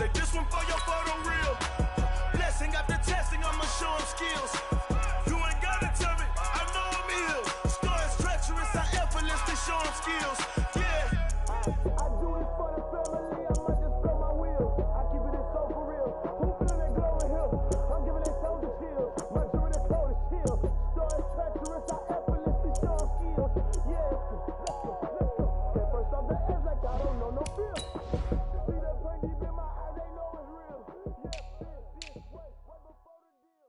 Say this one for your photo reel. Blessing after testing, I'ma show him skills. You ain't gotta tell me, I know I'm ill. Stories treacherous, I effortless to show him skills. Yeah. I do this for the family, I might just spell my wheels. I keep it in soul for real. Who feeling that glow and hill? I'm giving it soldier chills. My dream is cold as chill. Stories treacherous, I effortless to show him skills. Yeah. Let's go. Get first off the edge like I don't know no fear. See that pain deep in my eyes, they know it's real. Yeah, wait before the deal.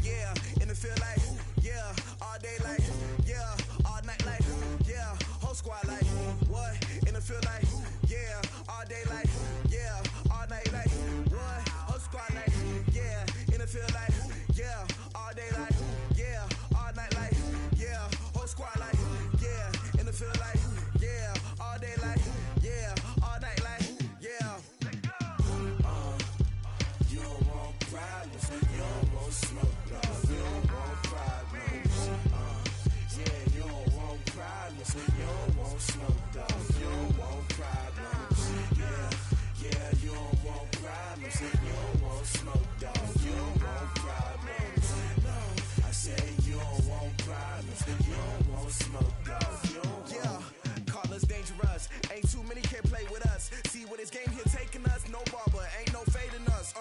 Yeah, in the field like, yeah, all day like, yeah, all night like, yeah, whole squad like, what? In the field like, yeah, all day like, yeah, all night like, what? Whole squad like, yeah, in the field like, yeah, all day like, yeah, all night like, yeah, whole squad like, yeah, in the field like, yeah, all day like, yeah, all night like, yeah. You don't want problems, you don't want smoke, no. You don't want problems, yeah, you don't want problems, you don't want smoke, dog. You don't want problems, yeah, you don't want problems, you don't want smoke, dog. You don't want problems, no. I say you don't want problems, you don't want smoke, dog. You don't yeah, call us dangerous, ain't too many can play with us. See what this game here taking us, no barber, ain't no fading us,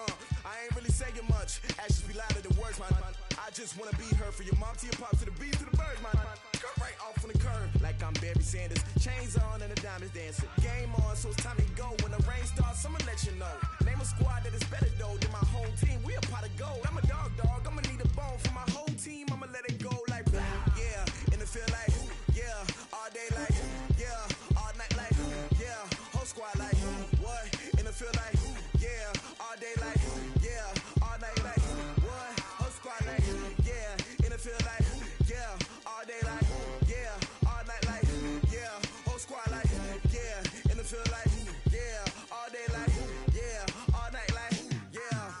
I ain't really saying much, actions be louder than words, man. I just wanna be heard, for your mom to your pop, to the beat, to the birds, man. Cut right off on the curb, like I'm Barry Sanders. Chains on and the diamonds dancing. Game on, so it's time to go. When the rain starts, I'ma let you know. Name a squad that is better though than my home team. We a pot of gold. I'm a dog, I'ma need a bone for my whole team. I'ma let it go like blah. Yeah, in the field like, yeah, all day like, yeah, all night like, yeah, whole squad like, what? In the field like, yeah, all day like, yeah, all night like, what? Whole squad like, yeah, in the field like, yeah, all day like, yeah, all night like, yeah, whole squad like, yeah, in the field like, yeah, all day like, yeah, all night like, yeah.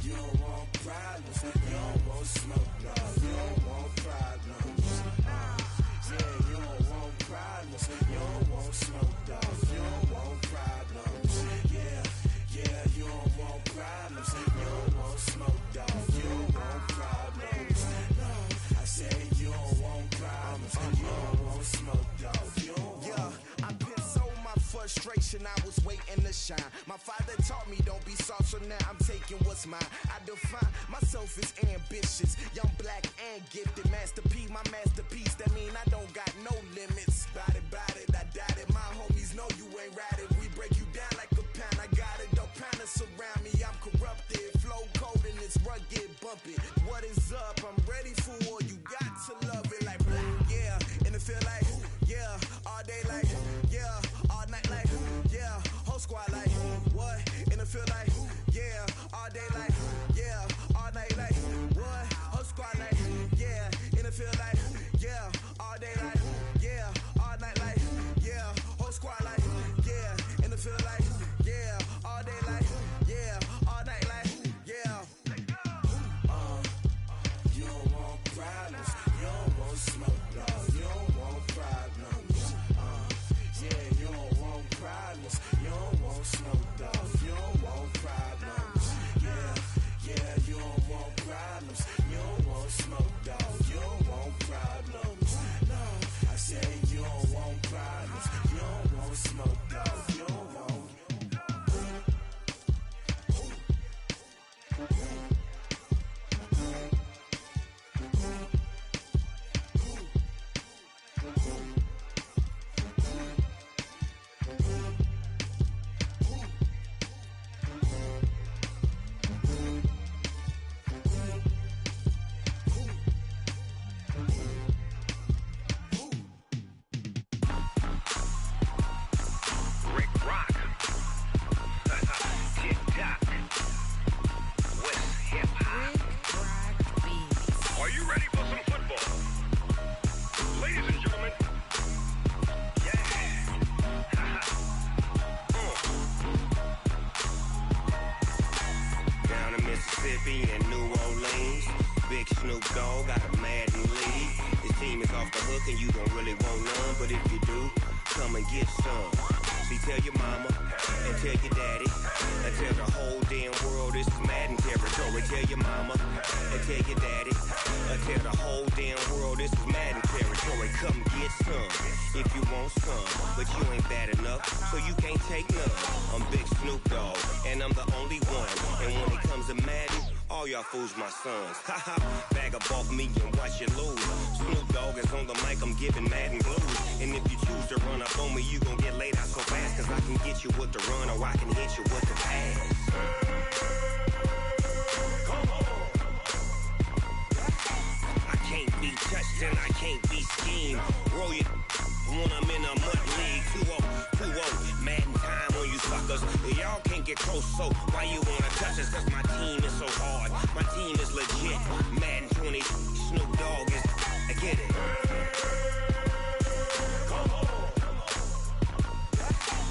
You don't want problems, you don't want smoke, no. You don't want problems, yeah, you don't want problems, you don't want smoke, dog. You don't want problems, yeah, you don't want problems, you don't want smoke, dog. You don't want problems, no. I say you don't want problems, you don't want smoke, dog. You don't yeah, I been so my frustration, I was waiting to shine. My father taught me don't be soft, so now I'm taking what's mine. I define myself as ambitious, young, black, and gifted. Master P, my masterpiece, that mean I don't got no limits. Bout it, I doubt it. My homies know you ain't ratted. We break you down like a pound. I got it, don't pound to surround me. I'm corrupted, flow cold and it's rugged, bumpy. What is up? I'm ready for war. You got to love it like blah. Yeah, in the field like, yeah, all day like, yeah, all night like, yeah, whole squad like, what? In the field like, yeah, all day like, yeah, all night like, what? Whole squad like, yeah, in the field like, yeah, all day like, yeah, all night like, yeah, whole squad like, yeah, in the field like, yeah, all day like, yeah, all night like, yeah. You don't want problems, you don't want smoke, dog. You don't want problems, yeah, you don't want problems, you don't want smoke, dog. You don't want problems, yeah, you don't want problems, you don't want smoke, dog. You don't want problems, no. I say you don't want problems, you don't want smoke, dog. You don't want. Mississippi and New Orleans. Big Snoop Dogg got a Madden lead. His team is off the hook and you don't really want none, but if you do, come and get some. See, tell your mama and tell your daddy and tell the whole damn world this is Madden territory. Tell your mama and tell your daddy and tell the whole damn world this is Madden territory. Come get some if you want some, but you ain't bad enough, so you can't take none. I'm Big Snoop Dogg, and I'm the only one. And when it comes to Madden, all y'all fools my sons. Haha, bag up off me and watch you lose. Snoop Dogg is on the mic, I'm giving Madden blues. And if you choose to run up on me, you gon' get laid out so fast. Cause I can get you with the run or I can hit you with the pass. Come on. I can't be touched and I can't be schemed. Roll it when I'm in a mud league. 2-0, Madden time on you suckers. Y'all can't get close, so why you wanna touch us? Cause my team is so hard, my team is legit. Madden 20, Snoop Dogg is, I get it. Come on.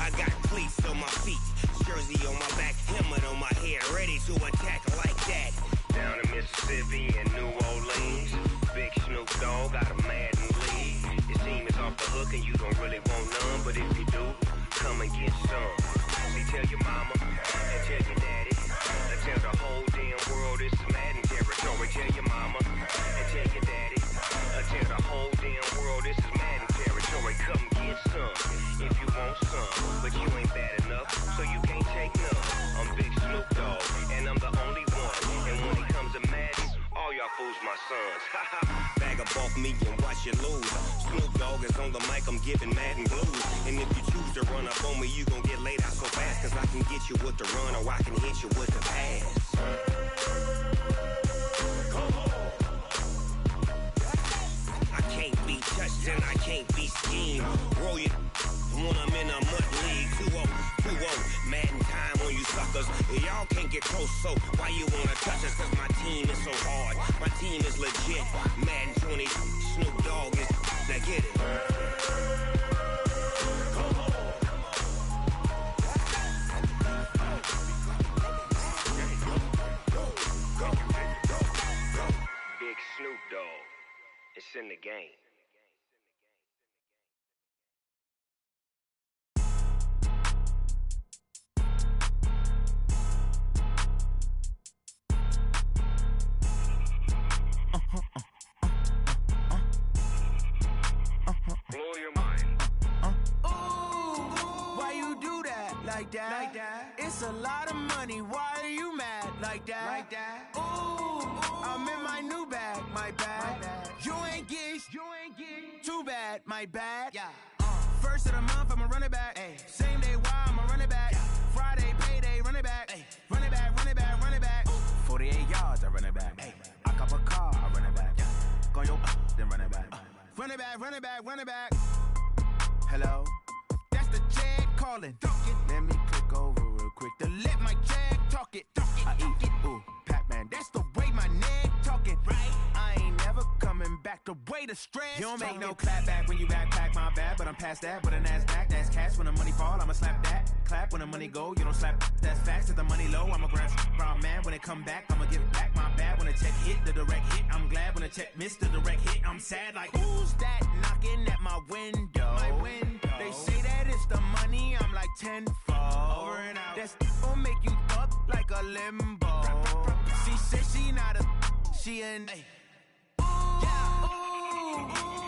I got cleats on my feet, jersey on my back, helmet on my head, ready to attack like that. Down in Mississippi and New Orleans, Big Snoop Dogg got a Madden league. Your team is off the hook and you don't really want none, but if you do, come and get some. See, tell your mama and tell your daddy and tell the whole damn world this is Madden territory. Tell your mama and tell your daddy and tell the whole damn world this is Madden territory. Come get some if you want some, but you ain't bad enough, so you can't take none. I'm Big Snoop Dogg, and I'm the only one. And when it comes to Madden, all y'all fools my sons. Bag up off me and watch you lose. Snoop Dogg is on the mic, I'm giving Madden blues. And if you choose to run up on me, you gon' get laid out so fast. Cause I can get you with the run or I can hit you with the pass. Come on. I can't be touched and I can't be schemed. Roll it when I'm in a mud league. 2-0, Madden time on you suckers. Y'all can't get close, so why you wanna touch us? Cause my team is so hard, my team is legit. Madden 20, Snoop Dogg is, now get it. Come on. Big Snoop Dogg, it's in the game. Blow your mind. Ooh, why you do that? Like that? It's a lot of money. Why are you mad? Like that? Ooh, I'm in my new bag. My bad. You ain't get too bad. My bad. Yeah. First of the month, I'ma run it back. Ay. Same day, why I'ma run it back. Friday, payday, run it back. Ay. Run it back, run it back, run it back. 48 yards, I run it back. Ay. I cop a car, I run it back. Go your then run it back. Run it back, run it back, run it back. Hello? That's the check calling. Let me click over real quick to let my check talk it. I eat it, ooh, Pac-Man. That's the way my neck talking. Right? I ain't never coming back the way the stress. You don't make no clap back when you backpack, my bad. But I'm past that with a NASDAQ. That's cash when the money fall, I'ma slap that. Clap when the money go, you don't slap. That's facts. If the money low, I'ma grab brown man. When it come back, I'ma give it back. My bad when the check hit, the direct hit. I'm glad when the check missed the direct hit. I'm sad like, who's that knocking at my window? My window. They say that it's the money, I'm like tenfold. Over and out. That's gon' make you up like a limbo. She said she not a, she an. Ooh, yeah. Ooh,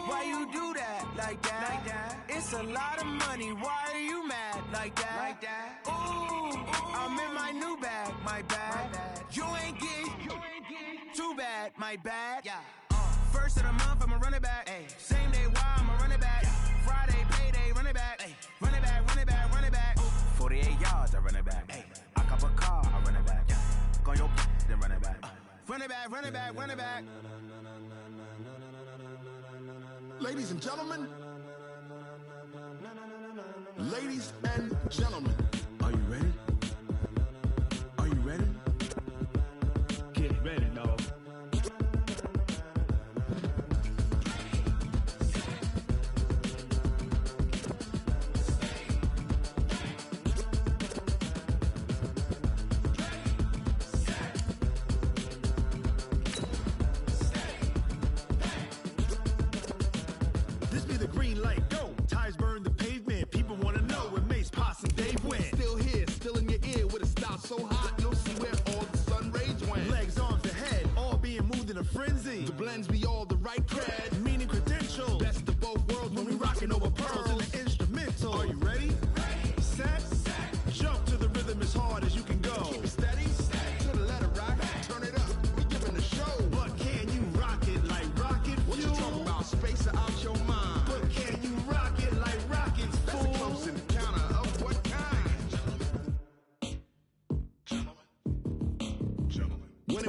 why you do that? Like that? It's a lot of money, why are you mad? Like that? Ooh, I'm in my new bag, my bad. You ain't get too bad, my bad. Yeah. First of the month, I'ma run it back. Ay. Same day, why I'ma run it back. Friday, payday, run it back. Ay. Run it back, run it back, run it back. 48 yards, I run it back. Ay. I cop a car, I run it back. Go your then run it back. Run it back, run it back, run it back. Ladies and gentlemen, ladies and gentlemen, are you ready? Are you ready? Get ready, dog. This be the green light, go! Tires burn the pavement.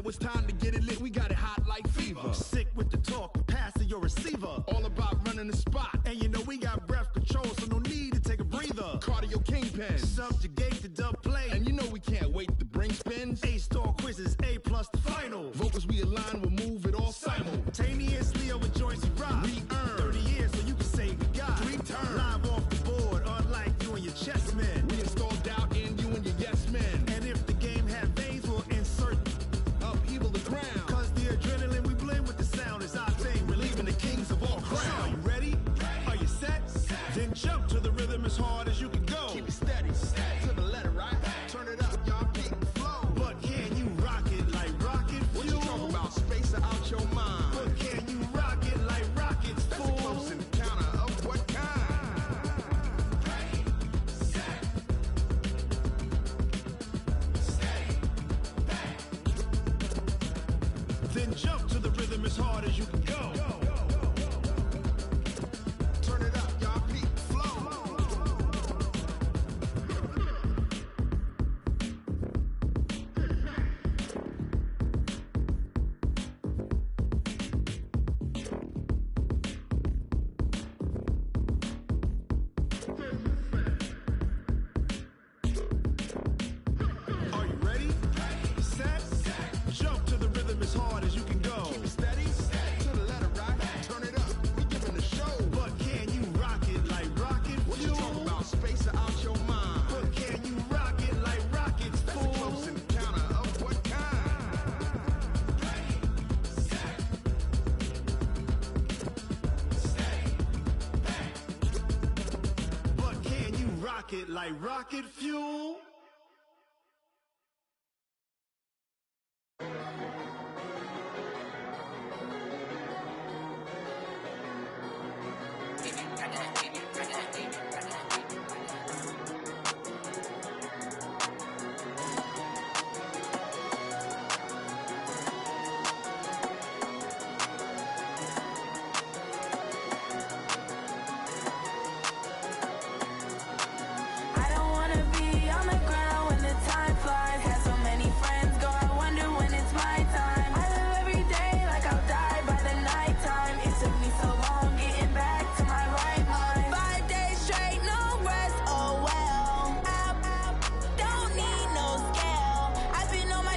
it's time to get it lit. We got it hot like fever. Sick with the talk, pass to your receiver. All about running the spot. And you know we got breath control, so no need to take a breather. Cardio kingpin. Subjugate the dub play. And you know we can't wait to bring spins. A-star quizzes, A+ the final. Vocals we align, we'll move it all simultaneously over joints we rock. We earn 30 years so you can say goodbye. 3 turns. Live off the board, unlike you and your chess men. We install doubt in you and your yes men. And if the game had veins, we'll insert upheaval the ground. Cause the adrenaline we blend with the sound is our thing. Relieving the kings of all crowns. Are you ready? Are you set? Then jump to the rhythm as hard as you can go. Keep it steady, to the letter, right? Turn it up, y'all, peak flow. But can you rock it like rocket fuel? What you talking about? Space out your mind. But can you rock it like rockets, That's fool? a close encounter of what kind? Ready, set, stay back. Then jump to the rhythm as hard as you can go. Turn it up, y'all, peak flow. Are you ready? Set, jump to the rhythm as hard as you can go. Keep it steady, to the letter, right? Turn it up, we giving the show. But can you rock it like rocket What you fuel? talking about? Space out your mind. But can you rock it like rockets, That's a fool? close encounter of what kind? But can you rock it like rocket fuel? I don't wanna be on the ground when the time flies. Had so many friends go, I wonder when it's my time. I live every day like I'll die by the nighttime. It took me so long getting back to my right mind. 5 days straight, no rest, oh well. I don't need no scale. I've been on my,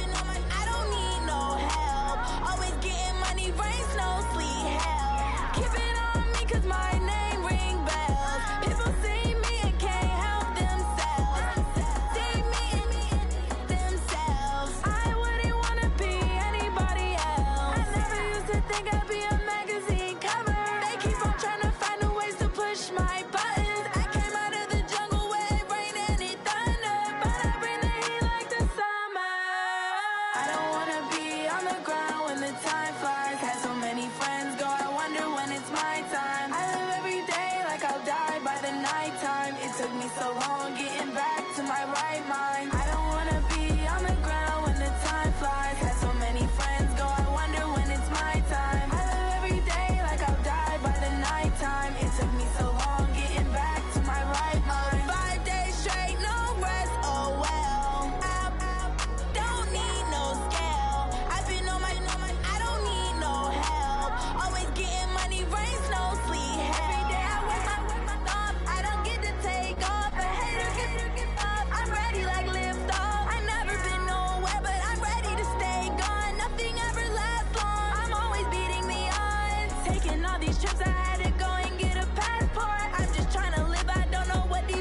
I don't need no help. Always getting money, rain, snow, sleet, hell. Keep it on me 'cause my name ring bells. People see me and can't help themselves. See me and themselves. I wouldn't wanna be anybody else. I never used to think I'd be a magazine cover. They keep on trying to find new ways to push my buttons. I came out of the jungle where it rained and it thundered, but I bring the heat like the summer. I don't wanna be on the ground when the time flies. Had so many friends go, I wonder when it's my time. I live every day like I'll die by the nighttime. It took me so long getting back to my right mind. I don't wanna be on the ground when the time flies. Had so many friends go, I wonder when it's my time. I live every day like I'll die by the nighttime. It took me so long getting back to my right mind. 5 days straight, no rest, oh well. I don't need no scale. I've been on my, I don't need no help. Always getting money, rain, snow, sleet, hell. Every day I work my thumb, I don't get to take off. A hater get off, I'm ready like lift off. I never been nowhere, but I'm ready to stay gone. Nothing ever lasts long, I'm always beating the odds. Taking all these trips, I had to go and get a passport. I'm just trying to live, I don't know what the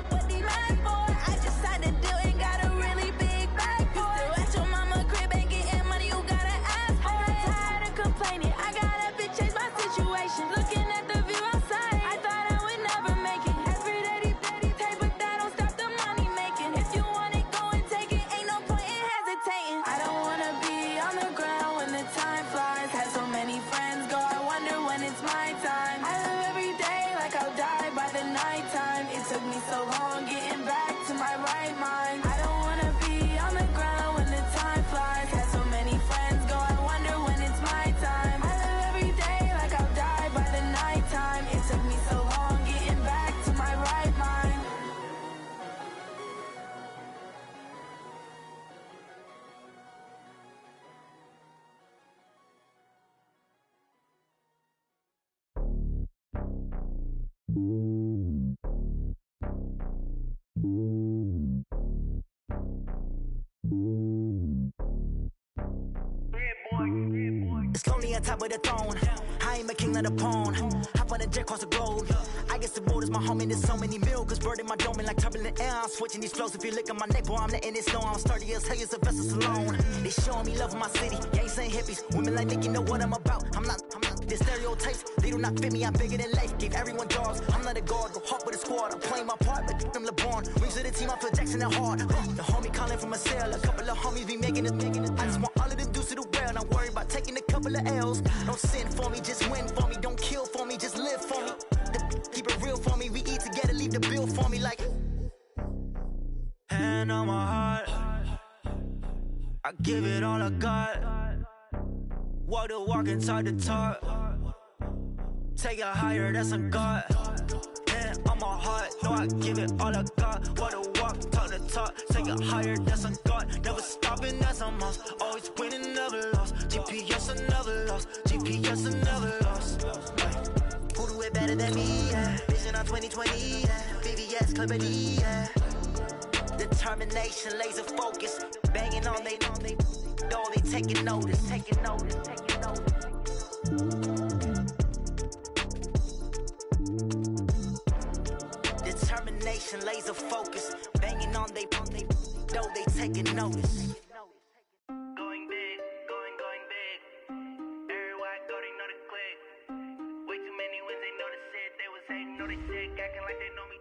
mad for. I just signed a deal and got a really big bag for it. Still at your mama crib and getting money, you gotta ask for it. I'm tired of complaining, I gotta bitch change my situation. Looking at the view outside, I thought I would never make it. Every day they pay, but that don't stop the money making. If you want it, go and take it, ain't no point in hesitating. I don't wanna be on the ground when the time flies. Had so many friends go, I wonder when it's my time. I live every day like I'll die by the nighttime. It took me so long getting back to my right mind. I don't wanna be on the ground when the time flies. Had so many friends go, I wonder when it's my time. I live every day like I'll die by the nighttime. It took me so long getting back to my right mind. It's lonely on top of the throne. I ain't a king of the pawn. Hop on a jet across the globe. I guess the road is my home and there's so many milk. Bird in my dome and like turbulent air. I'm switching these flows. If you look at my neck, boy, I'm letting it snow. I'm sturdy as hell as a vessel alone. They showing me love in my city. Gangs and hippies. Women like Nick, you know what I'm about. I'm not. The stereotypes, they do not fit me. I'm bigger than life. Gave everyone jobs. I'm not a guard. Go hard with a squad. I'm playing my part, but I'm LeBron. Rings to the team. I feel Jackson and hard. The homie calling from a cell. A couple of homies be making it. I just want all of them dudes to the well. Not worry about taking a couple of L's. Don't sin for me, just win for me. Don't kill for me, just live for me. Keep it real for me. We eat together, leave the bill for me like. Hand on my heart, I give it all I got. Walk the walk and talk the talk. Take it higher, that's a God. Hand on my heart, no, I give it all I got. Walk the walk, talk the talk. Take it higher, that's a God. Never stopping, that's a must. Always winning, never lost. GPS, I never lost. GPS, I never lost. Who do it better than me? Yeah. Vision on 2020. Yeah. VVS, Clippity. Yeah. Determination, laser focus. Banging on they door, they taking notice. Taking notice. Taking notice. Determination, laser focus. Banging on they door, they taking notice. Going big, going big. Everywhere I go, they know the click. Way too many wins, they know the shit. They was hating, know they sick, acting like they know me.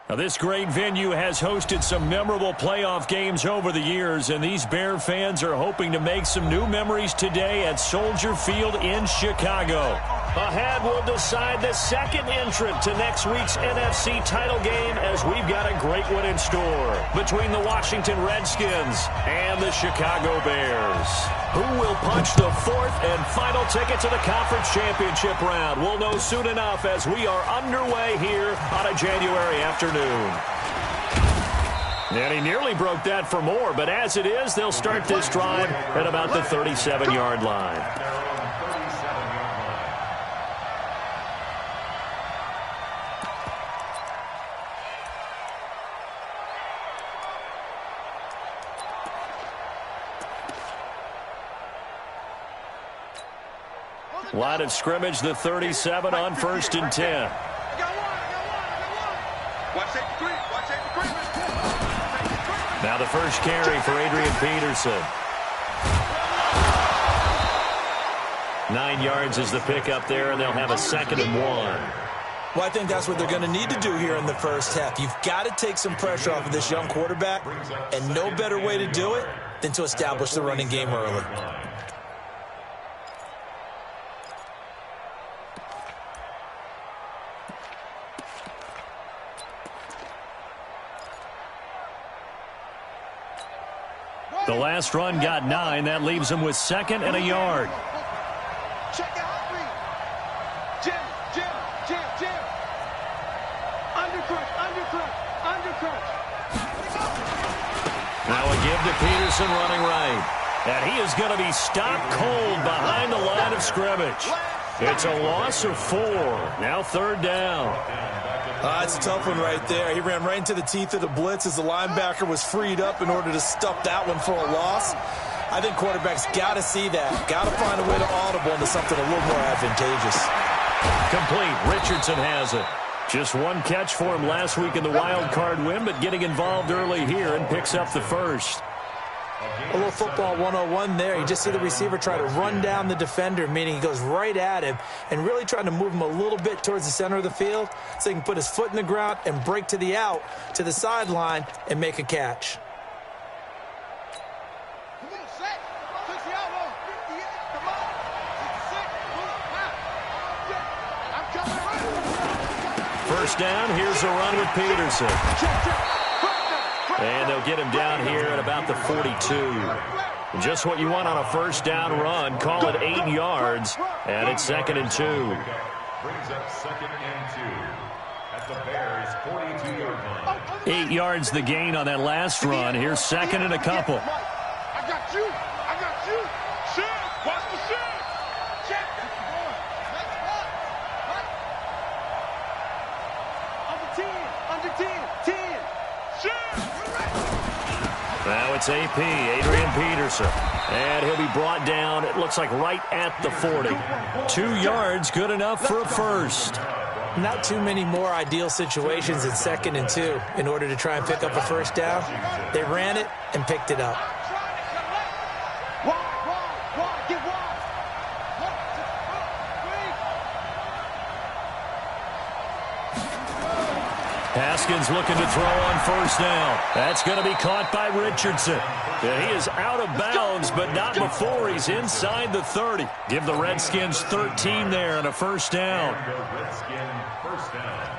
Now, this great venue has hosted some memorable playoff games over the years, and these Bear fans are hoping to make some new memories today at Soldier Field in Chicago. Ahead, we'll decide the second entrant to next week's NFC title game, as we've got a great one in store between the Washington Redskins and the Chicago Bears. Who will punch the fourth and final ticket to the conference championship round? We'll know soon enough as we are underway here on a January afternoon. And he nearly broke that for more, but as it is, they'll start this drive at about the 37-yard line. Line of scrimmage, the 37 on 1st and 10. Now the first carry for Adrian Peterson. 9 yards is the pickup there, and they'll have a 2nd and 1. Well, I think that's what they're going to need to do here in the first half. You've got to take some pressure off of this young quarterback, and no better way to do it than to establish the running game early. The last run got 9. That leaves him with 2nd and a yard. Check out read. Jim. Undercrunch. Now a give to Peterson running right. And he is going to be stopped cold behind the line of scrimmage. It's a loss of 4. Now 3rd down. That's a tough one right there. He ran right into the teeth of the blitz as the linebacker was freed up in order to stuff that one for a loss. I think quarterbacks got to see that. Got to find a way to audible into something a little more advantageous. Complete. Richardson has it. Just one catch for him last week in the wild card win, but getting involved early here and picks up the first. A little football 101 there. You just see the receiver try to run down the defender, meaning he goes right at him and really trying to move him a little bit towards the center of the field so he can put his foot in the ground and break to the out, to the sideline, and make a catch. First down, here's a run with Peterson. And they'll get him down here at about the 42. Just what you want on a first down run. Call it 8 yards, and it's 2nd and 2. Brings up 2nd and 2 at the Bears' 42-yard line. 8 yards the gain on that last run. Here's 2nd and a couple. I got you. Shit. Watch the shit. Check. Now it's AP, Adrian Peterson. And he'll be brought down, it looks like right at the 40. 2 yards, good enough for a first. Not too many more ideal situations in 2nd and 2 in order to try and pick up a first down. They ran it and picked it up. Haskins looking to throw on first down. That's going to be caught by Richardson. And he is out of bounds, but not before he's inside the 30. Give the Redskins 13 there and a first down. Redskin first down.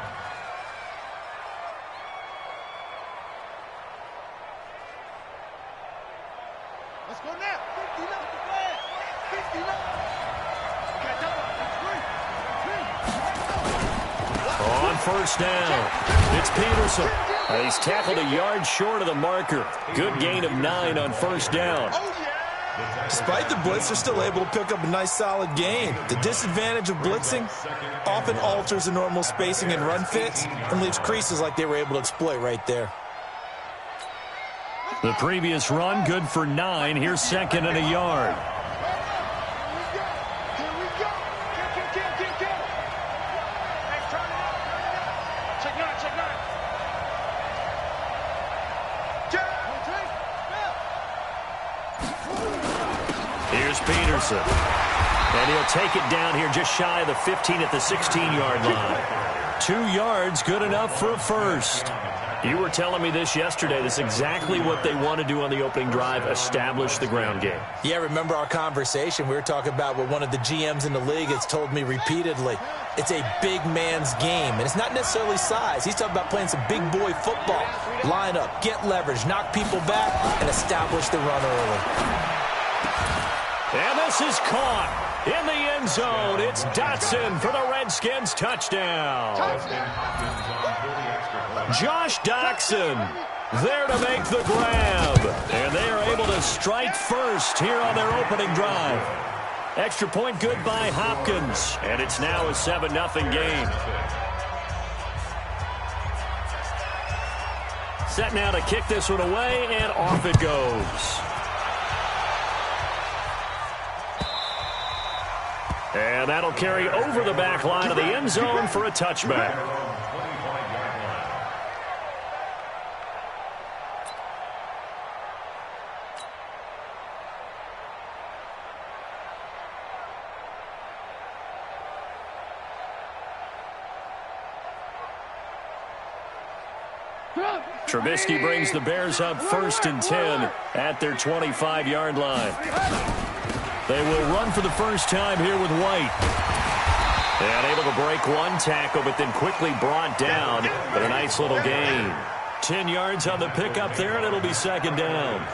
Let's go now. 50 left. 50 left. On first down, it's Peterson. He's tackled a yard short of the marker. Good gain of 9 on first down. Despite the blitz, they're still able to pick up a nice solid gain. The disadvantage of blitzing often alters the normal spacing and run fits and leaves creases like they were able to exploit right there. The previous run, good for 9. Here's 2nd and a yard. Here's Peterson. And he'll take it down here just shy of the 15 at the 16-yard line. 2 yards, good enough for a first. You were telling me this yesterday. This is exactly what they want to do on the opening drive, establish the ground game. Yeah, remember our conversation? We were talking about what one of the GMs in the league has told me repeatedly. It's a big man's game, and it's not necessarily size. He's talking about playing some big boy football. Line up, get leverage, knock people back, and establish the run early. And this is caught in the end zone. It's Dotson for the Redskins touchdown. Josh Doctson there to make the grab. And they are able to strike first here on their opening drive. Extra point good by Hopkins. And it's now a 7-0 game. Set now to kick this one away, and off it goes. And that'll carry over the back line of the end zone for a touchback. Trubisky brings the Bears up 1st and 10 at their 25-yard line. They will run for the first time here with White. And able to break one tackle, but then quickly brought down. But a nice little gain. 10 yards on the pickup there, and it'll be 2nd down.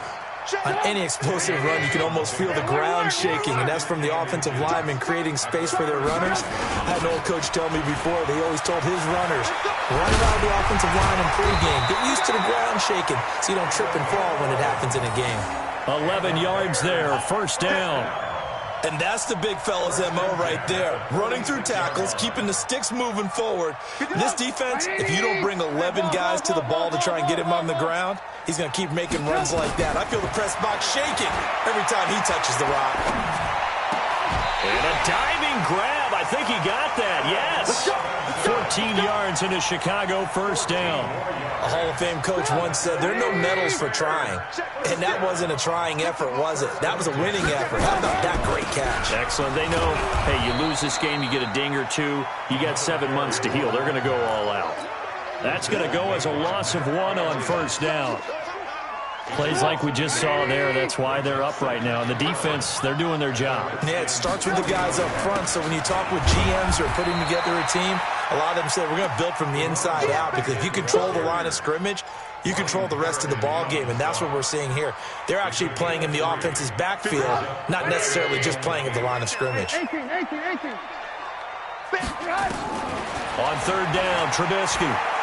On any explosive run, you can almost feel the ground shaking, and that's from the offensive linemen creating space for their runners. I had an old coach tell me before, they always told his runners, run around the offensive line in pregame. Get used to the ground shaking so you don't trip and fall when it happens in a game. 11 yards there, first down. And that's the big fella's MO right there. Running through tackles, keeping the sticks moving forward. This defense, if you don't bring 11 guys to the ball to try and get him on the ground, he's going to keep making runs like that. I feel the press box shaking every time he touches the rock. And a diving grab. I think he got that, yes. 14 yards into Chicago, first down. A Hall of Fame coach once said, there are no medals for trying. And that wasn't a trying effort, was it? That was a winning effort. How about that great catch? Excellent. They know, hey, you lose this game, you get a ding or two. You got 7 months to heal. They're going to go all out. That's going to go as a loss of 1 on first down. Plays like we just saw there, that's why they're up right now. And the defense, they're doing their job. Yeah, it starts with the guys up front. So when you talk with GMs who are putting together a team, a lot of them say we're going to build from the inside out, because if you control the line of scrimmage, you control the rest of the ball game, and that's what we're seeing here. They're actually playing in the offense's backfield, not necessarily just playing at the line of scrimmage. 18. On third down, Trubisky.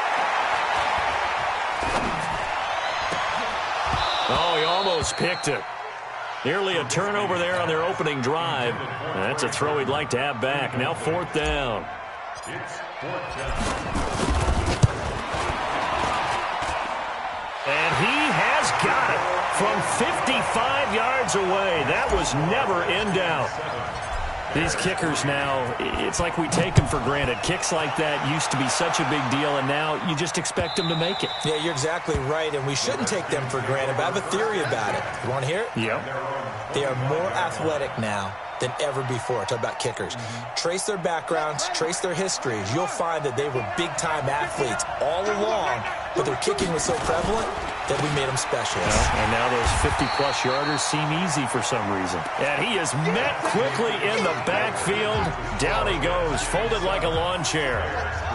Oh, he almost picked it. Nearly a turnover there on their opening drive. That's a throw he'd like to have back. Now 4th down. It's 4th down. And he has got it from 55 yards away. That was never in doubt. These kickers now, it's like we take them for granted. Kicks like that used to be such a big deal, and now you just expect them to make it. Yeah, you're exactly right, and we shouldn't take them for granted, but I have a theory about it. You want to hear it? Yep. They are more athletic now than ever before. Talk about kickers. Trace their backgrounds, trace their histories. You'll find that they were big-time athletes all along, but their kicking was so prevalent that we made them specialists. Yeah, and now those 50-plus yarders seem easy for some reason. And he is met quickly in the backfield. Down he goes, folded like a lawn chair.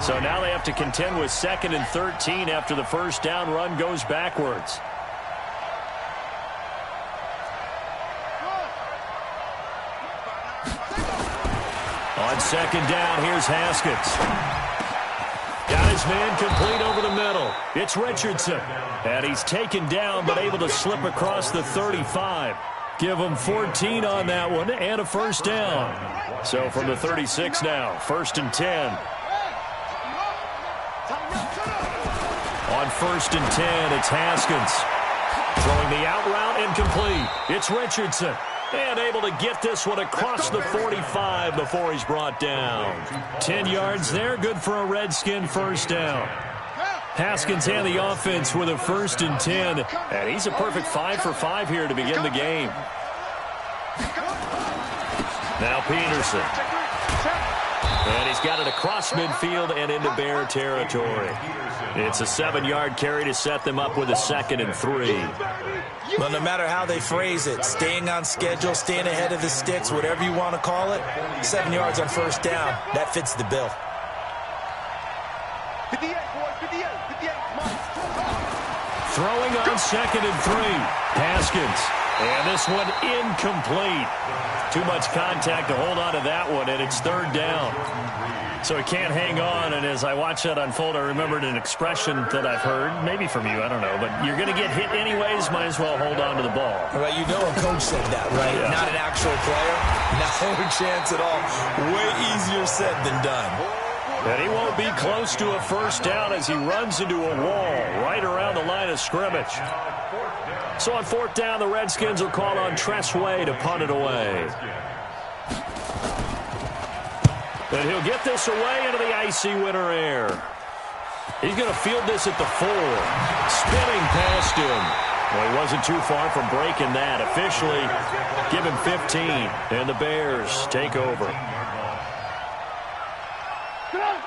So now they have to contend with 2nd and 13 after the first down run goes backwards. On 2nd down, here's Haskins. Got his man complete over the middle. It's Richardson. And he's taken down, but able to slip across the 35. Give him 14 on that one and a first down. So from the 36 now, 1st and 10. On 1st and 10, it's Haskins. Throwing the out route incomplete. It's Richardson. And able to get this one across the 45 before he's brought down. 10 yards there, good for a Redskin first down. Haskins and the offense with a 1st and 10. And he's a perfect 5 for 5 here to begin the game. Now Peterson. And he's got it across midfield and into Bear territory. It's a 7-yard carry to set them up with a 2nd and 3. Well, no matter how they phrase it, staying on schedule, staying ahead of the sticks, whatever you want to call it, 7 yards on first down, that fits the bill. 58, boys, 58, 58, Throwing on 2nd and 3. Haskins. And this one incomplete. Too much contact to hold on to that one, and it's 3rd down. So he can't hang on, and as I watch that unfold, I remembered an expression that I've heard, maybe from you, I don't know, but you're going to get hit anyways, might as well hold on to the ball. Right, you know a coach said that, right? Yeah. Not an actual player. No chance at all. Way easier said than done. And he won't be close to a first down as he runs into a wall right around the line of scrimmage. So on 4th down, the Redskins will call on Tress Way to punt it away. And he'll get this away into the icy winter air. He's going to field this at the 4. Spinning past him. Well, he wasn't too far from breaking that. Officially, give him 15. And the Bears take over.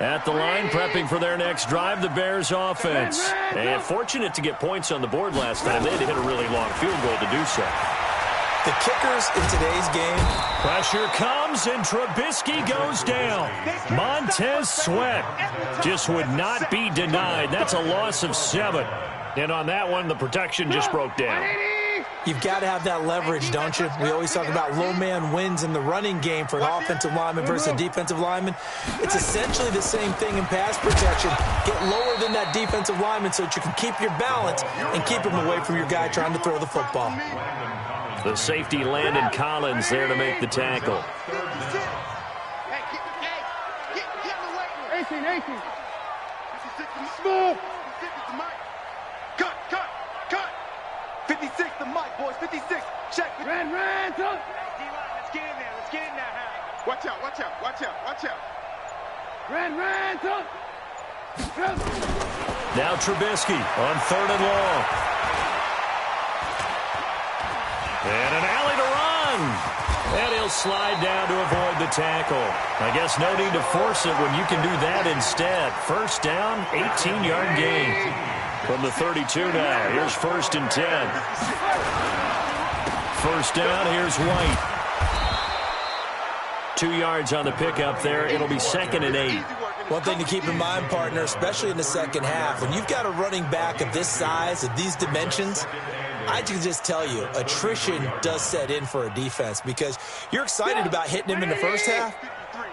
At the line, prepping for their next drive, the Bears offense. And fortunate to get points on the board last time. They had to hit a really long field goal to do so. The kickers in today's game. Pressure comes, and Trubisky goes down. Montez Sweat just would not be denied. That's a loss of 7. And on that one, the protection just broke down. You've got to have that leverage, don't you? We always talk about low man wins in the running game for an offensive lineman versus a defensive lineman. It's essentially the same thing in pass protection. Get lower than that defensive lineman so that you can keep your balance and keep him away from your guy trying to throw the football. The safety, Landon Collins, there to make the tackle. 18. Smooth. Cut. 56, the mic, boys. 56. Check. Ran. Let's get in there. Let's get in there. Watch out. Ran. Now Trubisky on 3rd and long. And an alley to run. And he'll slide down to avoid the tackle. I guess no need to force it when you can do that instead. First down, 18-yard gain. From the 32 now, here's 1st and 10. First down, here's White. 2 yards on the pickup there. It'll be 2nd and 8. One thing to keep in mind, partner, especially in the second half, when you've got a running back of this size, of these dimensions, I can just tell you, attrition does set in for a defense because you're excited about hitting him in the first half.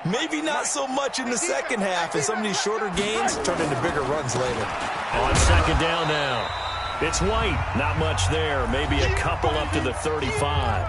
Maybe not so much in the second half, and some of these shorter gains turn into bigger runs later. On 2nd down now, it's White. Not much there. Maybe a couple up to the 35.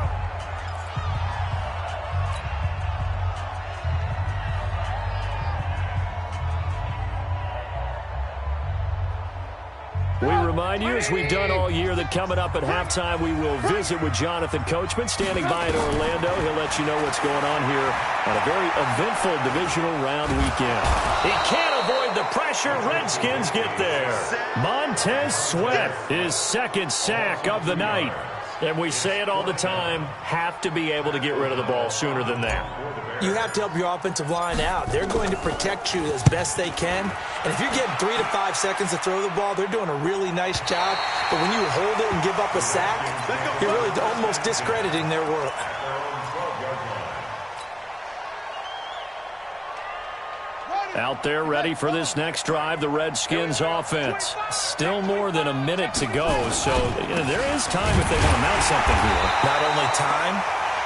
We remind you, as we've done all year, that coming up at halftime, we will visit with Jonathan Coachman, standing by in Orlando. He'll let you know what's going on here on a very eventful divisional round weekend. He can't avoid the pressure. Redskins get there. Montez Sweat, his second sack of the night. And we say it all the time, have to be able to get rid of the ball sooner than that. You have to help your offensive line out. They're going to protect you as best they can. And if you're getting 3 to 5 seconds to throw the ball, they're doing a really nice job. But when you hold it and give up a sack, you're really almost discrediting their work. Out there ready for this next drive, the Redskins offense. Still more than a minute to go, so there is time if they want to mount something here. Not only time,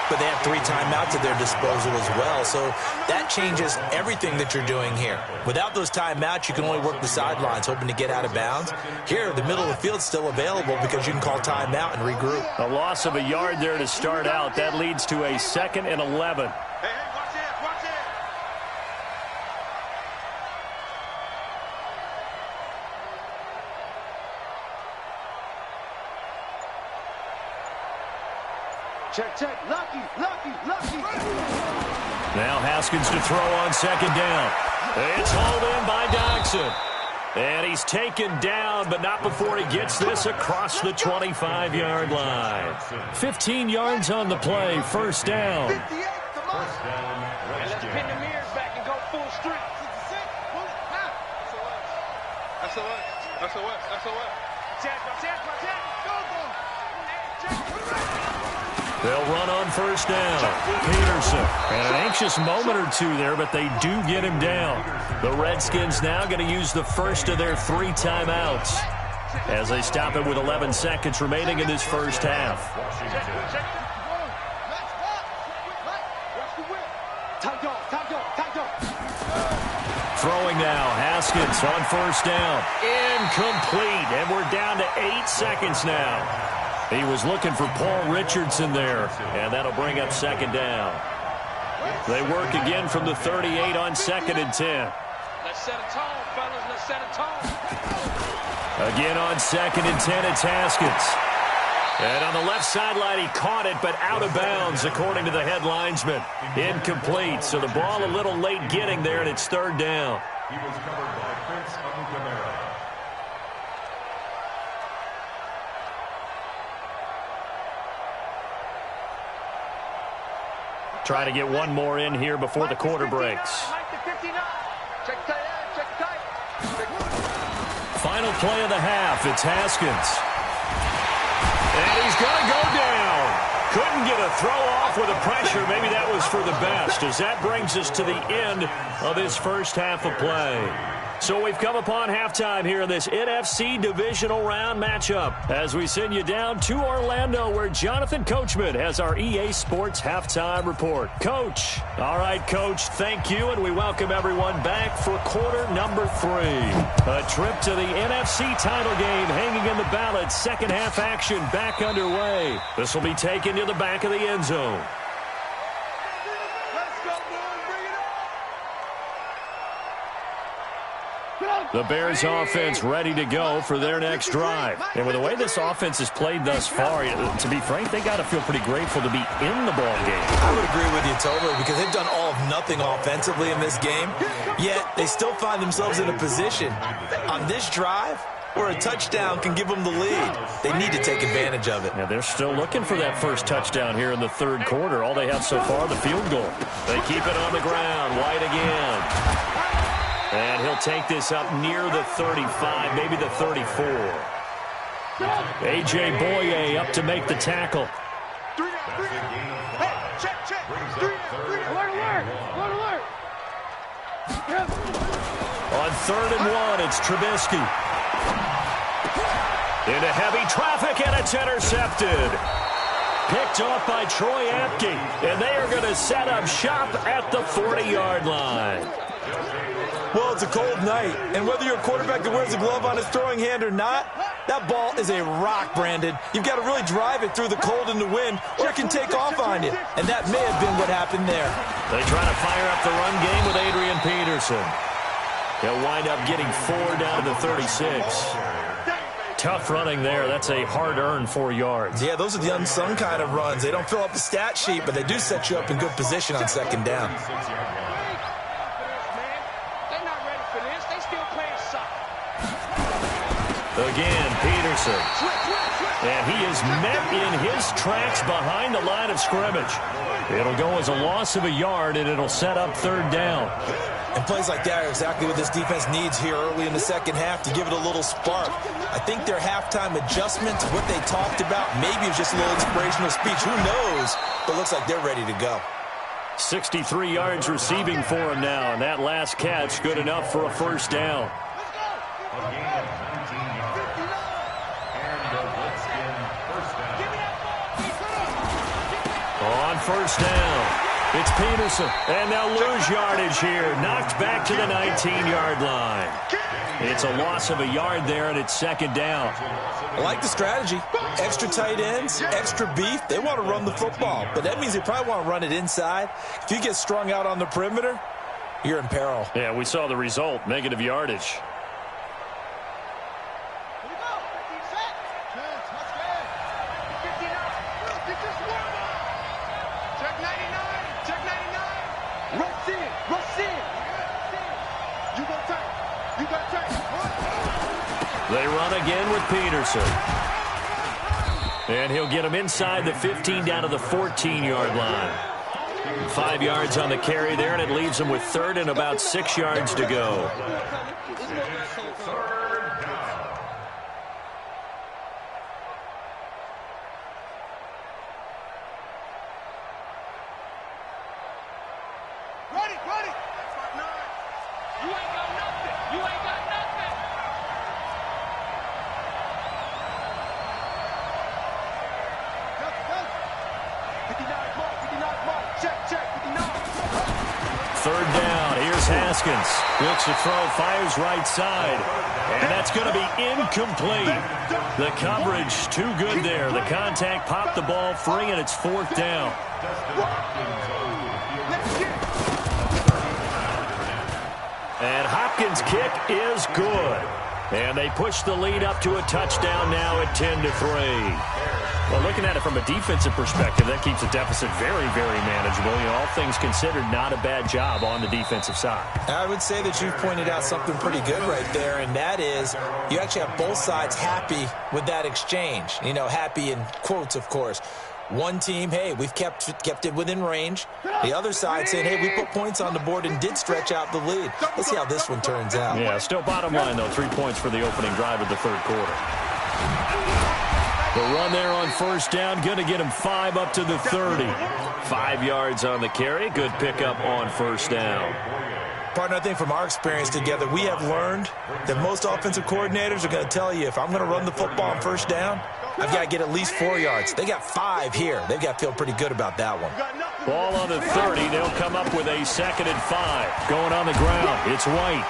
but they have 3 timeouts at their disposal as well, so that changes everything that you're doing here. Without those timeouts, you can only work the sidelines, hoping to get out of bounds. Here, the middle of the field's still available because you can call timeout and regroup. A loss of a yard there to start out. That leads to a 2nd and 11. Check. Lucky. Now Haskins to throw on 2nd down. It's hauled in by Doctson. And he's taken down, but not before he gets this across the 25-yard line. 15 yards on the play, 1st down. Let's pin the mirrors back and go full strength. That's a They'll run on 1st down. Peterson. And an anxious moment or two there, but they do get him down. The Redskins now going to use the first of their 3 timeouts as they stop it with 11 seconds remaining in this first half. Throwing now, Haskins on 1st down. Incomplete, and we're down to 8 seconds now. He was looking for Paul Richardson there, and that'll bring up 2nd down. They work again from the 38 on 2nd and 10. Let's set a tone, fellas. Let's set a tone. Again on 2nd and 10, it's Haskins. And on the left sideline, he caught it, but out of bounds, according to the head linesman. Incomplete, so the ball a little late getting there, and it's 3rd down. He was covered by Prince Amukamara. Trying to get one more in here before the quarter breaks. Final play of the half. It's Haskins. And he's going to go down. Couldn't get a throw off with the pressure. Maybe that was for the best, as that brings us to the end of this first half of play. So we've come upon halftime here in this NFC divisional round matchup as we send you down to Orlando, where Jonathan Coachman has our EA Sports halftime report. Coach. All right, Coach, thank you, and we welcome everyone back for quarter number 3. A trip to the NFC title game hanging in the balance. Second half action back underway. This will be taken to the back of the end zone. The Bears offense ready to go for their next drive. And with the way this offense has played thus far, to be frank, they got to feel pretty grateful to be in the ball game. I would agree with you totally, because they've done all of nothing offensively in this game, yet they still find themselves in a position on this drive where a touchdown can give them the lead. They need to take advantage of it. Yeah, they're still looking for that first touchdown here in the 3rd quarter. All they have so far, the field goal. They keep it on the ground. White again. And he'll take this up near the 35, maybe the 34. A.J. Boye up to make the tackle. On 3rd and 1, it's Trubisky. Into heavy traffic, and it's intercepted. Picked off by Troy Apke, and they are going to set up shop at the 40-yard line. Well, it's a cold night, and whether you're a quarterback that wears a glove on his throwing hand or not, that ball is a rock, Brandon. You've got to really drive it through the cold and the wind, or it can take off on you. And that may have been what happened there. They try to fire up the run game with Adrian Peterson. He'll wind up getting 4 down to the 36. tough running there. That's a hard-earned 4 yards. Yeah, those are the unsung kind of runs. They don't fill up the stat sheet, but they do set you up in good position on second down. Again, Peterson. And he is met in his tracks behind the line of scrimmage. It'll go as a loss of a yard, and it'll set up third down. And plays like that are exactly what this defense needs here early in the second half to give it a little spark. I think their halftime adjustment, what they talked about, maybe it's just a little inspirational speech. Who knows? But it looks like they're ready to go. 63 yards receiving for him now, and that last catch good enough for a first down. On first down, it's Peterson, and they'll lose yardage here. Knocked back to the 19-yard line. It's a loss of a yard there, and it's second down. I like the strategy. Extra tight ends, extra beef. They want to run the football, but that means they probably want to run it inside. If you get strung out on the perimeter, you're in peril. Yeah, we saw the result, negative yardage. They run again with Peterson. And he'll get him inside the 15 down to the 14-yard line. 5 yards on the carry there, and it leaves him with third and about 6 yards to go. Third down, here's Haskins. Looks to throw, fires right side. And that's going to be incomplete. The coverage too good there. The contact popped the ball free, and it's fourth down. And Hopkins' kick is good. And they push the lead up to a touchdown now at 10-3. Well, looking at it from a defensive perspective, that keeps the deficit very, very manageable. You know, all things considered, not a bad job on the defensive side. I would say that you've pointed out something pretty good right there, and that is you actually have both sides happy with that exchange. You know, happy in quotes, of course. One team, hey, we've kept it within range. The other side saying, hey, we put points on the board and did stretch out the lead. Let's see how this one turns out. Yeah, still bottom line, though, 3 points for the opening drive of the third quarter. The run there on first down, going to get him 5 up to the 30. 5 yards on the carry. Good pickup on first down. Partner, I think from our experience together, we have learned that most offensive coordinators are going to tell you, if I'm going to run the football on first down, I've got to get at least 4 yards. They got 5 here. They've got to feel pretty good about that one. Ball on the 30. They'll come up with a 2nd and 5. Going on the ground, it's White.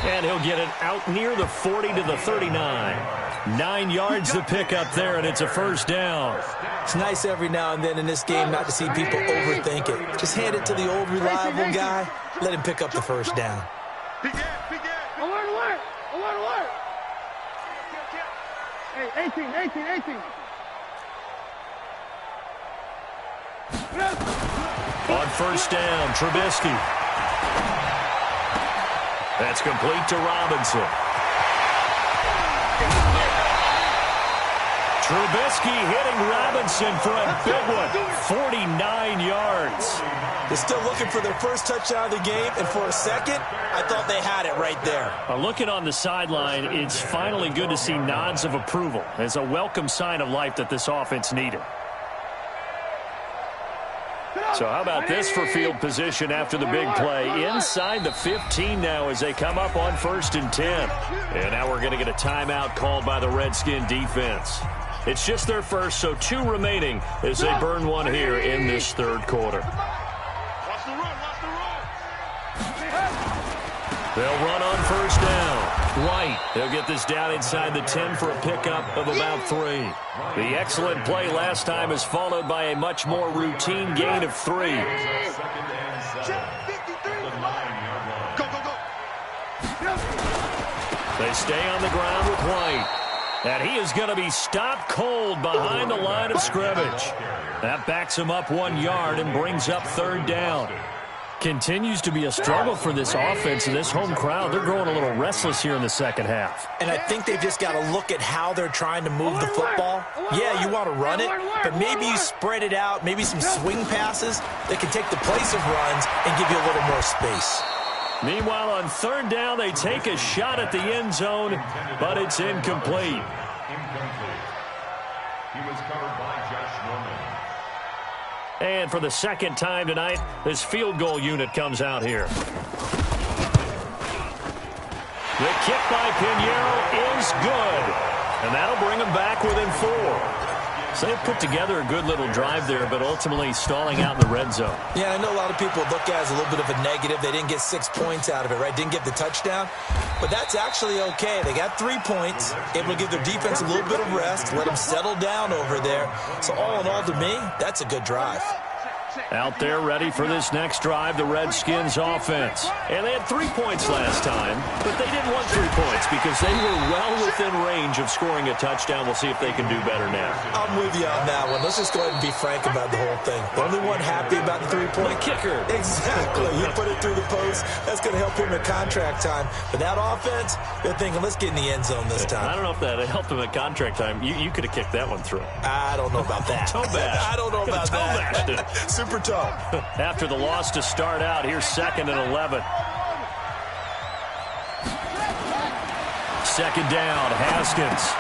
And he'll get it out near the 40 to the 39. 9 yards to pick up there, and it's a first down. It's nice every now and then in this game not to see people overthink it. Just hand it to the old reliable guy. Let him pick up the first down. Alert! Hey, 18. On first down, Trubisky. That's complete to Robinson. Trubisky hitting Robinson for a big one. 49 yards. They're still looking for their first touchdown of the game, and for a second, I thought they had it right there. Looking on the sideline, it's finally good to see nods of approval. It's a welcome sign of life that this offense needed. So how about this for field position after the big play? Inside the 15 now as they come up on 1st and 10. And now we're going to get a timeout called by the Redskin defense. It's just their first, so 2 remaining as they burn one here in this third quarter. They'll run on first down. White, they'll get this down inside the 10 for a pickup of about 3. The excellent play last time is followed by a much more routine gain of 3. They stay on the ground with White. And he is going to be stopped cold behind the line of scrimmage. That backs him up 1 yard and brings up third down. Continues to be a struggle for this offense and this home crowd. They're growing a little restless here in the second half. And I think they've just got to look at how they're trying to move the football. Yeah, you want to run it, but maybe you spread it out, maybe some swing passes that can take the place of runs and give you a little more space. Meanwhile, on third down, they take a shot at the end zone, but it's incomplete. He was covered by Josh Norman. And for the second time tonight, this field goal unit comes out here. The kick by Pinheiro is good, and that'll bring them back within 4. So they've put together a good little drive there, but ultimately stalling out in the red zone. Yeah, I know a lot of people look at it as a little bit of a negative. They didn't get 6 points out of it, right? Didn't get the touchdown. But that's actually okay. They got 3 points, able to give their defense a little bit of rest, let them settle down over there. So all in all, to me, that's a good drive. Out there ready for this next drive, the Redskins offense. And they had 3 points last time, but they didn't want 3 points because they were well within range of scoring a touchdown. We'll see if they can do better now. I'm with you on that one. Let's just go ahead and be frank about the whole thing. The only one happy about the 3-point kicker. Exactly. He put it through the post. That's going to help him at contract time. But that offense, they're thinking, let's get in the end zone this time. I don't know if that helped him at contract time. You could have kicked that one through. I don't know about that. Toe bash. I don't know about that. Super toe. After the loss to start out, here's 2nd and 11. Second down, Haskins.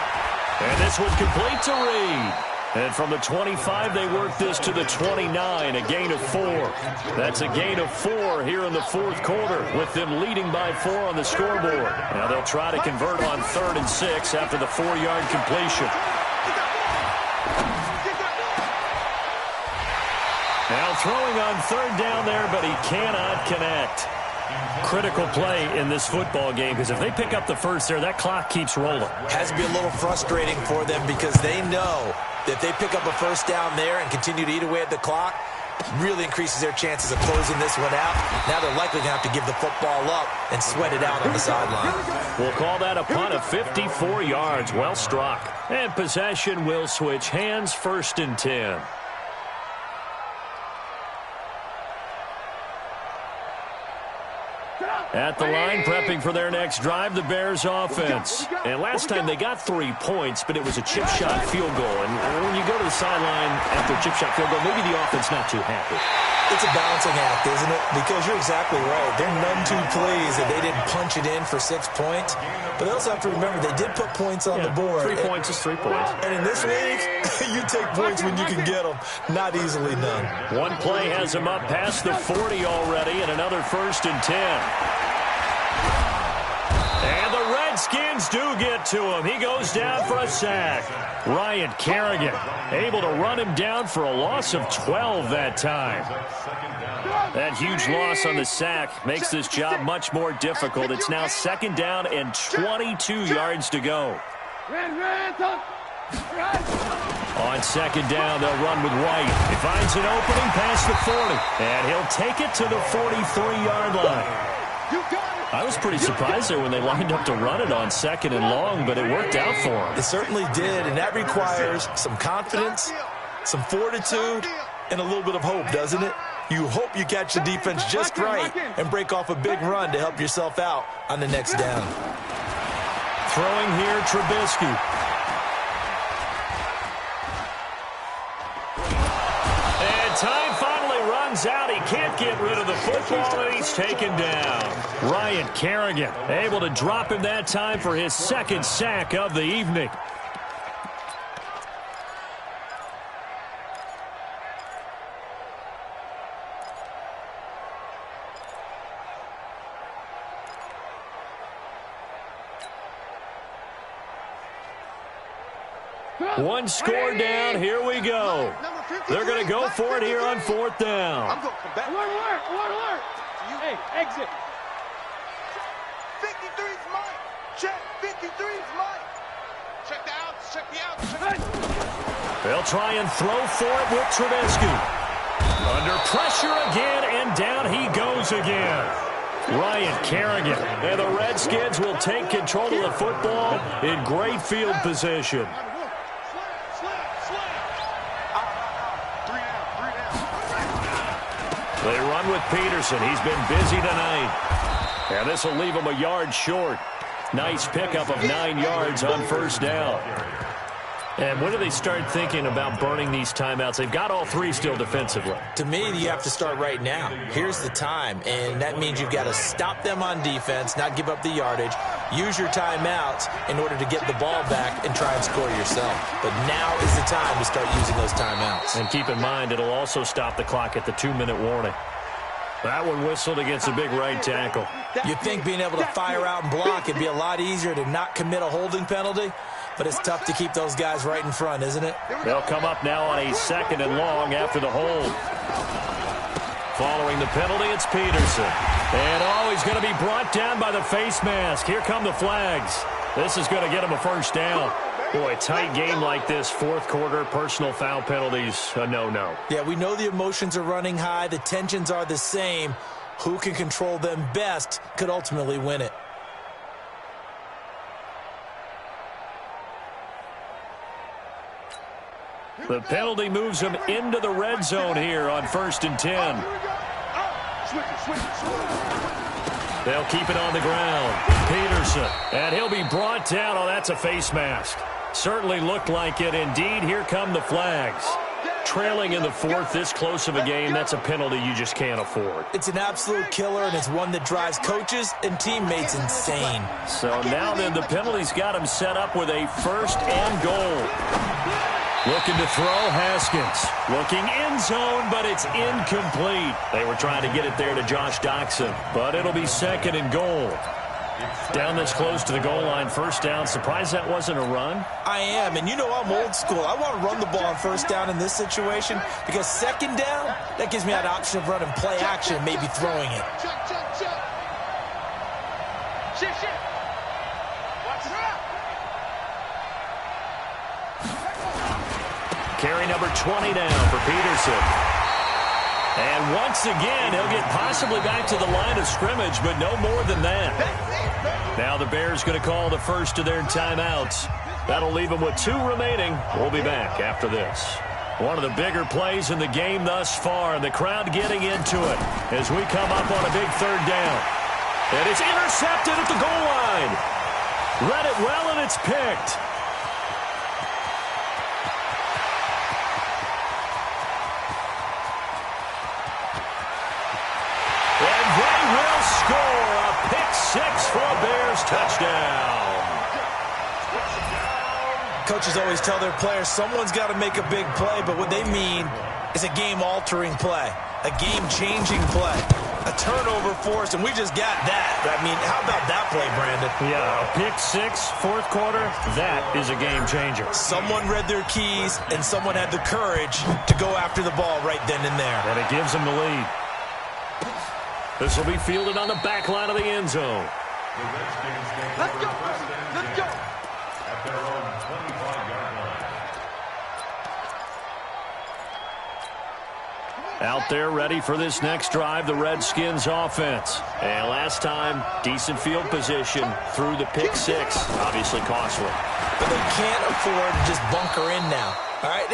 And this one complete to Reed. And from the 25, they work this to the 29, a gain of 4. That's a gain of 4 here in the fourth quarter, with them leading by 4 on the scoreboard. Now they'll try to convert on 3rd and 6 after the 4-yard completion. Now throwing on 3rd down there, but he cannot connect. Critical play in this football game, because if they pick up the first there, that clock keeps rolling. Has to be a little frustrating for them because they know that if they pick up a first down there and continue to eat away at the clock, really increases their chances of closing this one out. Now they're likely going to have to give the football up and sweat it out on the sideline. We'll call that a punt of 54 yards. Well struck. And possession will switch hands, 1st and 10. At the line, prepping for their next drive, the Bears offense. And last time they got 3 points, but it was a chip shot field goal. And when you go to the sideline after a chip shot field goal, maybe the offense not too happy. It's a balancing act, isn't it? Because you're exactly right. They're none too pleased that they didn't punch it in for 6 points. But they also have to remember they did put points on the board. 3 points is 3 points. And in this league, you take points when you can get them. Not easily done. One play has them up past the 40 already, and another 1st and 10. And the Redskins do get to him. He goes down for a sack. Ryan Kerrigan able to run him down for a loss of 12 that time. That huge loss on the sack makes this job much more difficult. It's now 2nd down and 22 yards to go. On 2nd down, they'll run with White. He finds an opening past the 40, and he'll take it to the 43-yard line. I was pretty surprised there when they lined up to run it on 2nd and long, but it worked out for them. It certainly did, and that requires some confidence, some fortitude, and a little bit of hope, doesn't it? You hope you catch the defense just right and break off a big run to help yourself out on the next down. Throwing here, Trubisky. And time finally runs out. He can't get rid of the football, and he's taken down. Ryan Kerrigan able to drop him that time for his 2nd sack of the evening. One score down. Here we go. They're going to go for it here on 4th down. I'm going to come back. Alert. Hey, exit. 53's mine. Check. 53's mine. Check the outs. Check the outs. They'll try and throw for it with Trubisky. Under pressure again, and down he goes again. Ryan Kerrigan. And the Redskins will take control of the football in great field position. They run with Peterson. He's been busy tonight. And this will leave him a yard short. Nice pickup of 9 yards on first down. And when do they start thinking about burning these timeouts? They've got all 3 still defensively. To me, you have to start right now. Here's the time, and that means you've got to stop them on defense, not give up the yardage, use your timeouts in order to get the ball back and try and score yourself. But now is the time to start using those timeouts. And keep in mind, it'll also stop the clock at the 2-minute warning. That one whistled against a big right tackle. You'd think being able to fire out and block would be a lot easier to not commit a holding penalty, but it's tough to keep those guys right in front, isn't it? They'll come up now on a 2nd and long after the hold. Following the penalty, it's Peterson. And, he's going to be brought down by the face mask. Here come the flags. This is going to get him a first down. Boy, a tight game like this, 4th quarter, personal foul penalties, a no-no. Yeah, we know the emotions are running high. The tensions are the same. Who can control them best could ultimately win it. The penalty moves him into the red zone here on 1st and 10. They'll keep it on the ground. Peterson, and he'll be brought down. Oh, that's a face mask. Certainly looked like it. Indeed, here come the flags. Trailing in the 4th, this close of a game, that's a penalty you just can't afford. It's an absolute killer, and it's one that drives coaches and teammates insane. So now then, the penalty's got him set up with a 1st and goal. Looking to throw, Haskins. Looking end zone, but it's incomplete. They were trying to get it there to Josh Doxson, but it'll be 2nd and goal. Down this close to the goal line, 1st down. Surprised that wasn't a run? I am, and you know I'm old school. I want to run the ball on 1st down in this situation because 2nd down, that gives me that option of running play action and maybe throwing it. Carry number 20 down for Peterson. And once again, he'll get possibly back to the line of scrimmage, but no more than that. Now the Bears going to call the first of their timeouts. That'll leave them with 2 remaining. We'll be back after this. One of the bigger plays in the game thus far, and the crowd getting into it as we come up on a big 3rd down. And it's intercepted at the goal line. Read it well, and it's picked. Score a pick 6 for a Bears touchdown. Coaches always tell their players someone's got to make a big play, but what they mean is a game-altering play, a game-changing play, a turnover forced, and we just got that. I mean, how about that play, Brandon? Yeah, a pick 6, 4th quarter, that is a game-changer. Someone read their keys, and someone had the courage to go after the ball right then and there. And it gives them the lead. This will be fielded on the back line of the end zone. Let's go. Let's go. At their own 25-yard line. Out there ready for this next drive, the Redskins offense. And last time, decent field position through the pick 6. Obviously costly. But they can't afford to just bunker in now. All right,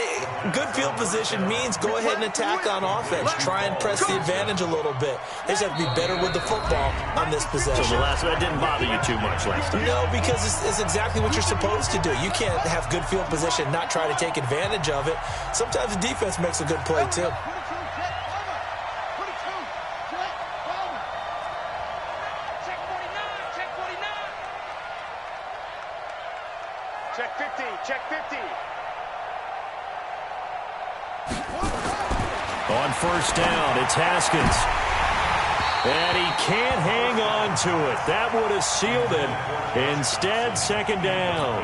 good field position means go ahead and attack on offense. Try and press the advantage a little bit. They just have to be better with the football on this possession. So that didn't bother you too much last time? No, because it's exactly what you're supposed to do. You can't have good field position and not try to take advantage of it. Sometimes the defense makes a good play, too. Check 50, check 50. On 1st down, it's Haskins. And he can't hang on to it. That would have sealed it. Instead, 2nd down.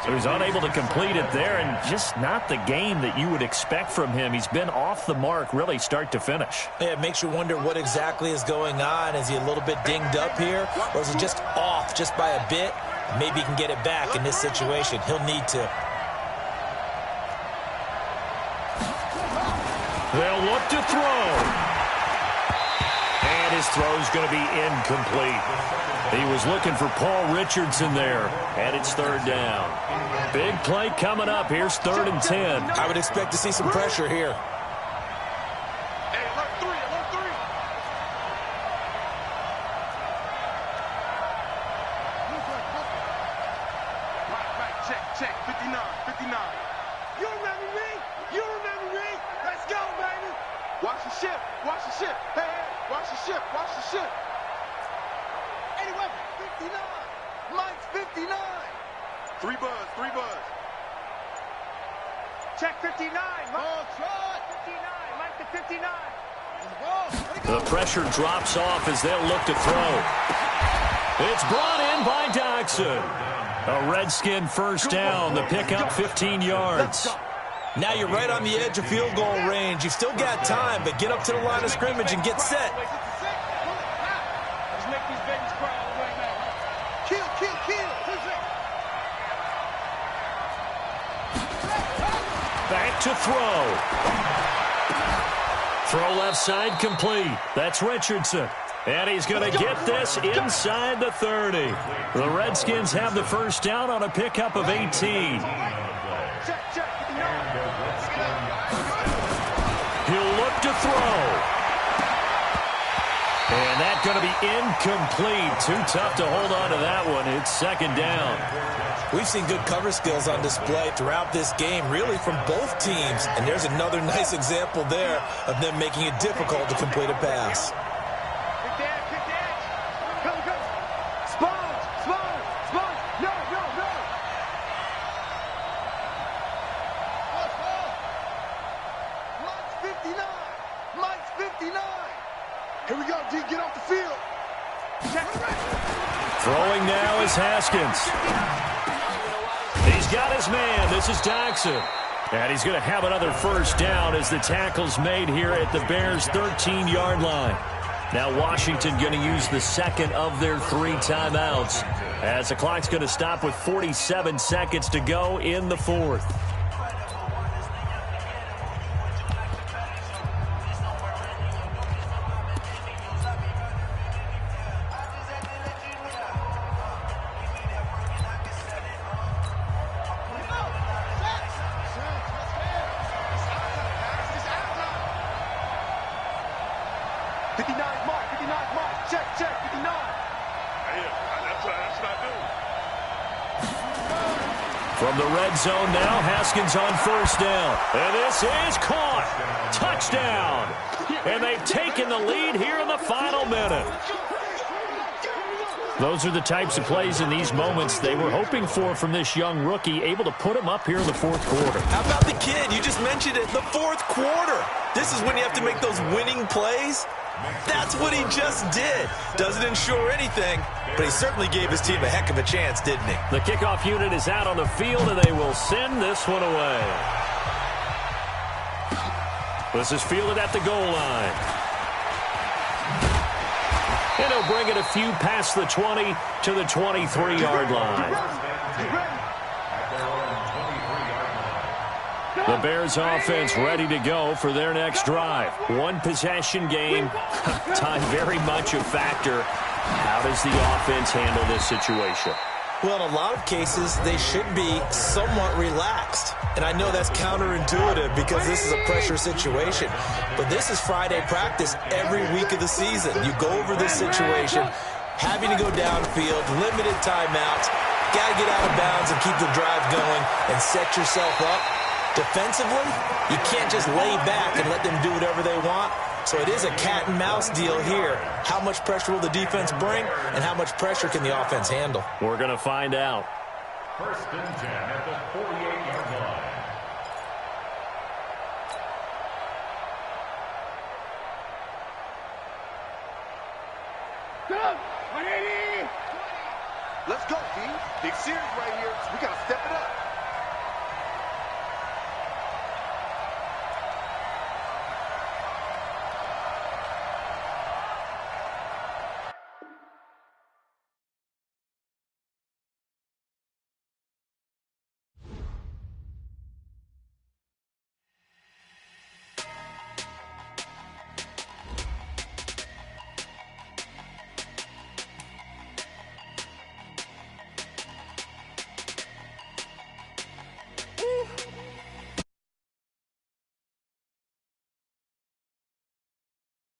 So he's unable to complete it there, and just not the game that you would expect from him. He's been off the mark, really, start to finish. Yeah, it makes you wonder what exactly is going on. Is he a little bit dinged up here, or is he just off just by a bit? Maybe he can get it back in this situation. He'll need to. They'll look to throw. And his throw's going to be incomplete. He was looking for Paul Richardson there, and it's third down. Big play coming up. Here's 3rd and 10. I would expect to see some pressure here. Hey, alert 3, alert 3. Right, check, 59. You remember me? Let's go, baby. Watch the ship. Hey, watch the ship. Anyway, 59. Mike's 59. 3 buzz. Check 59. Mike. 59. Mike to 59. The pressure drops off as they'll look to throw. It's brought in by Doxson. A Redskin first down. The pickup 15 yards. Now you're right on the edge of field goal range. You've still got time, but get up to the line of scrimmage and get set. Let's make these babies cry all the way now. Kill. Back to throw. Throw left side complete. That's Richardson. And he's going to get this inside the 30. The Redskins have the first down on a pickup of 18. Check. He'll look to throw. And that's going to be incomplete. Too tough to hold on to that one. It's second down. We've seen good cover skills on display throughout this game, really from both teams. And there's another nice example there of them making it difficult to complete a pass. Kick that. Go. Sponge. No. Mike's 59. Here we go, D. Get off the field. Throwing now is Haskins. He's got his man. This is Doxson. And he's going to have another first down as the tackle's made here at the Bears' 13-yard line. Now Washington going to use the second of their 3 timeouts as the clock's going to stop with 47 seconds to go in the 4th. From the red zone now, Haskins on first down. And this is caught. Touchdown. And they've taken the lead here in the final minute. Those are the types of plays in these moments they were hoping for from this young rookie, able to put him up here in the 4th quarter. How about the kid? You just mentioned it, the 4th quarter. This is when you have to make those winning plays. That's what he just did. Doesn't ensure anything, but he certainly gave his team a heck of a chance, didn't he? The kickoff unit is out on the field, and they will send this one away. This is fielded at the goal line. And he'll bring it a few past the 20 to the 23-yard line. The Bears offense ready to go for their next drive. One possession game. Time very much a factor. How does the offense handle this situation? Well, in a lot of cases, they should be somewhat relaxed. And I know that's counterintuitive because this is a pressure situation. But this is Friday practice every week of the season. You go over this situation, having to go downfield, limited timeouts, got to get out of bounds and keep the drive going and set yourself up. Defensively, you can't just lay back and let them do whatever they want. So it is a cat and mouse deal here. How much pressure will the defense bring, and how much pressure can the offense handle? We're going to find out. First and 10 at the 48-yard line. Go! 180! Let's go, D. Big series right here. We got to step it up.